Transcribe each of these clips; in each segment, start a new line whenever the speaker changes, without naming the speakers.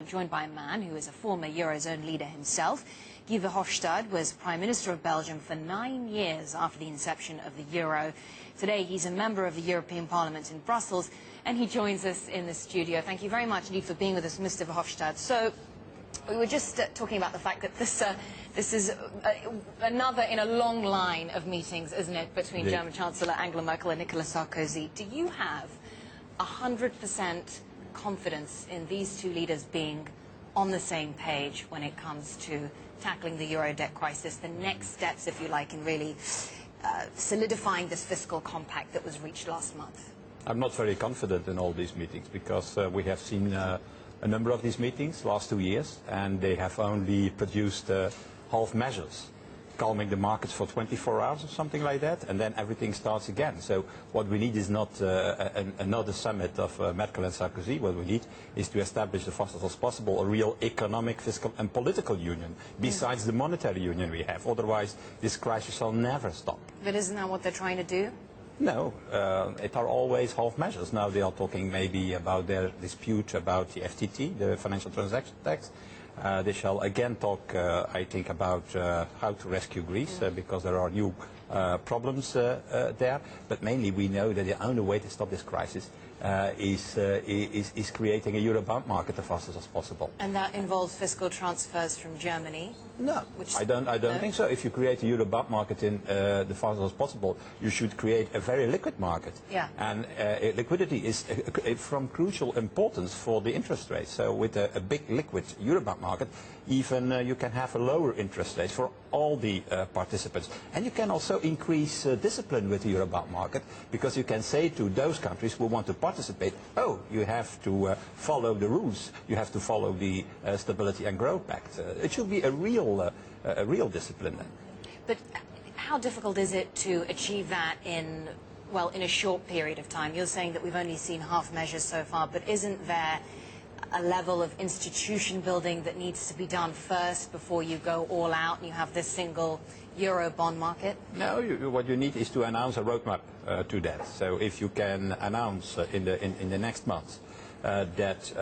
joined by a man who is a former Eurozone leader himself. Guy Verhofstadt was Prime Minister of Belgium for 9 years after the inception of the Euro. Today he's a member of the European Parliament in Brussels, and he joins us in the studio. Thank you very much indeed for being with us, Mr. Verhofstadt. So we were just talking about the fact that this is another in a long line of meetings, isn't it, between German Chancellor Angela Merkel and Nicolas Sarkozy. Do you have 100% confidence in these two leaders being on the same page when it comes to tackling the euro debt crisis, the next steps, if you like, in really solidifying this fiscal compact that was reached last month?
I'm not very confident in all these meetings because we have seen a number of these meetings last 2 years, and they have only produced half measures, calming the markets for 24 hours or something like that, and then everything starts again. So what we need is not another summit of Merkel and Sarkozy. What we need is to establish as fast as possible a real economic, fiscal and political union, besides the monetary union we have. Otherwise, this crisis will never stop.
But isn't that what they're trying to do?
No, it are always half measures. Now they are talking maybe about their dispute about the FTT, the financial transaction tax. They shall again talk, I think, about how to rescue Greece, because there are new problems there. But mainly we know that the only way to stop this crisis is creating a Eurobond market as fast as possible.
And that involves fiscal transfers from Germany?
No, I don't think so. If you create a Eurobond market in the fastest as possible, you should create a very liquid market.
Yeah.
And liquidity is from crucial importance for the interest rate. So with a big liquid Eurobond market, even you can have a lower interest rate for all the participants. And you can also increase discipline with the Eurobond market, because you can say to those countries who want to participate, oh, you have to follow the rules, you have to follow the Stability and Growth Pact. It should be a real discipline then.
But how difficult is it to achieve that in a short period of time? You're saying that we've only seen half measures so far, but isn't there a level of institution building that needs to be done first before you go all out and you have this single euro bond market?
No, what you need is to announce a roadmap to that. So if you can announce in the next month that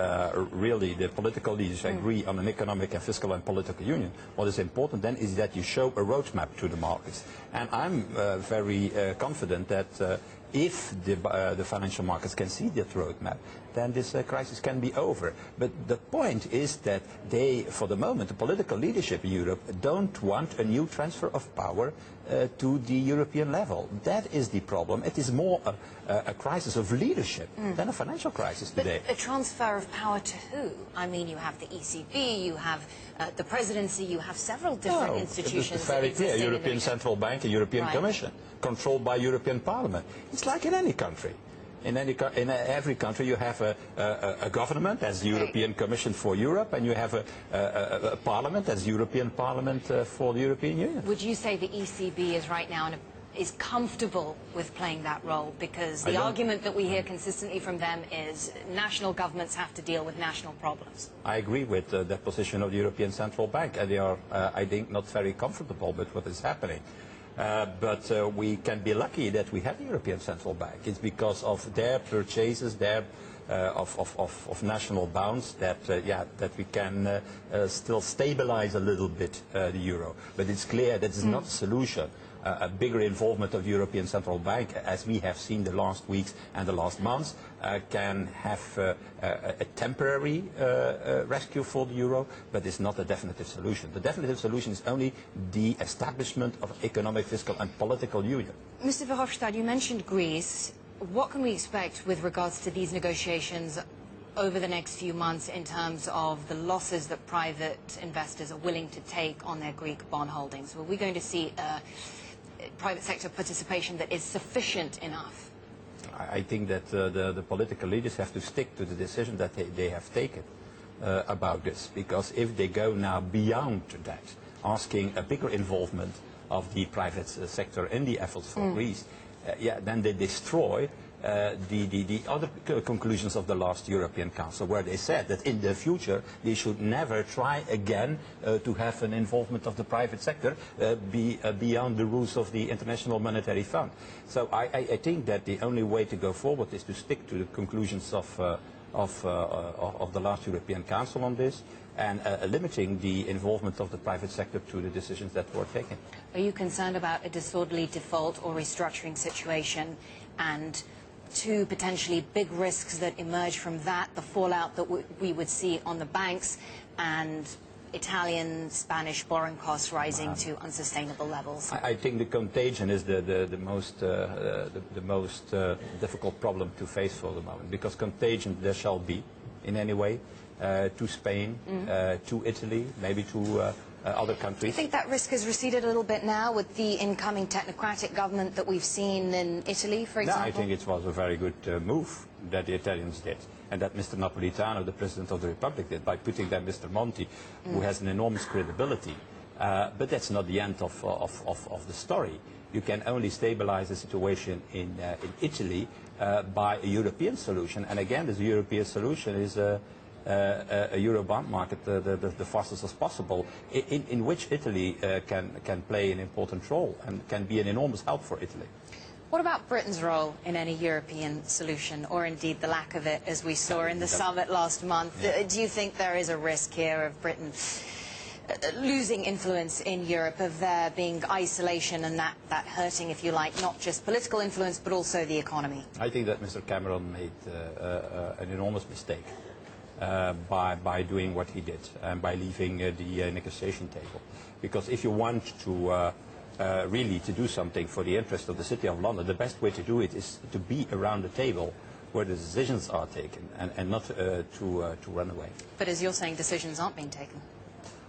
really the political leaders agree on an economic and fiscal and political union, what is important then is that you show a roadmap to the markets. And I'm very confident that if the financial markets can see that roadmap, then this crisis can be over. But the point is that they, for the moment, the political leadership in Europe don't want a new transfer of power to the European level. That is the problem. It is more a crisis of leadership than a financial crisis today.
But a transfer of power to who? I mean, you have the ECB, you have the presidency, you have several different institutions.
It's very clear. European Central Bank, a European Commission, controlled by European Parliament. It's like in any country. In every country you have a government as the European Commission for Europe, and you have a parliament as European Parliament for the European Union.
Would you say the ECB is right now is comfortable with playing that role? Because the argument that we hear consistently from them is national governments have to deal with national problems. I
agree with that position of the European Central Bank, and they are, I think, not very comfortable with what is happening. But we can be lucky that we have the European Central Bank. It's because of their purchases, of national bonds, that we can still stabilize a little bit the euro. But it's clear that it's not a solution. A bigger involvement of the European Central Bank, as we have seen the last weeks and the last months, can have a temporary rescue for the euro, but it's not a definitive solution. The definitive solution is only the establishment of economic, fiscal and political union.
Mr. Verhofstadt, you mentioned Greece. What can we expect with regards to these negotiations over the next few months in terms of the losses that private investors are willing to take on their Greek bond holdings? Are we going to see private sector participation that is sufficient enough?
I think that the political leaders have to stick to the decision that they have taken about this, because if they go now beyond that, asking a bigger involvement of the private sector in the efforts for Greece, then they destroy the other conclusions of the last European Council, where they said that in the future they should never try again to have an involvement of the private sector beyond the rules of the International Monetary Fund. So I think that the only way to go forward is to stick to the conclusions of of the last European Council on this, and limiting the involvement of the private sector to the decisions that were taken.
Are you concerned about a disorderly default or restructuring situation, and two potentially big risks that emerge from that, the fallout that we would see on the banks, and Italian, Spanish borrowing costs rising to unsustainable levels?
I think the contagion is the most difficult problem to face for the moment, because contagion there shall be in any way to Spain, to Italy, maybe to other countries.
Do you think that risk has receded a little bit now with the incoming technocratic government that we've seen in Italy, for example?
No, I think it was a very good move that the Italians did, and that Mr. Napolitano, the President of the Republic, did by putting there Mr. Monti, who has an enormous credibility. But that's not the end of the story. You can only stabilize the situation in Italy by a European solution, and again, this European solution is a Eurobond market the fastest as possible, in which Italy can play an important role and can be an enormous help for Italy.
What about Britain's role in any European solution, or indeed the lack of it, as we saw in the summit last month? Do you think there is a risk here of Britain losing influence in Europe, of there being isolation and that hurting, if you like, not just political influence but also the economy?
I think that Mr. Cameron made an enormous mistake by doing what he did and by leaving the negotiation table. Because if you want to really to do something for the interest of the City of London, the best way to do it is to be around the table where the decisions are taken, and not to run away.
But as you're saying, decisions aren't being taken.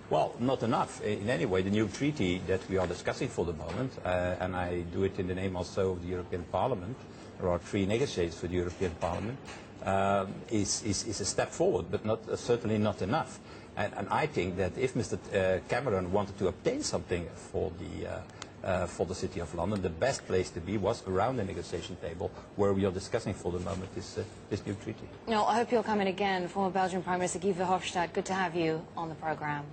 Well, not enough. In any way, the new treaty that we are discussing for the moment, and I do it in the name also of the European Parliament, there are 3 negotiators for the European Parliament, is a step forward, but certainly not enough. And I think that if Mr. Cameron wanted to obtain something for the City of London, the best place to be was around the negotiation table, where we are discussing for the moment this new treaty.
No, I hope you'll come in again. Former Belgian Prime Minister Guy Verhofstadt, good to have you on the programme.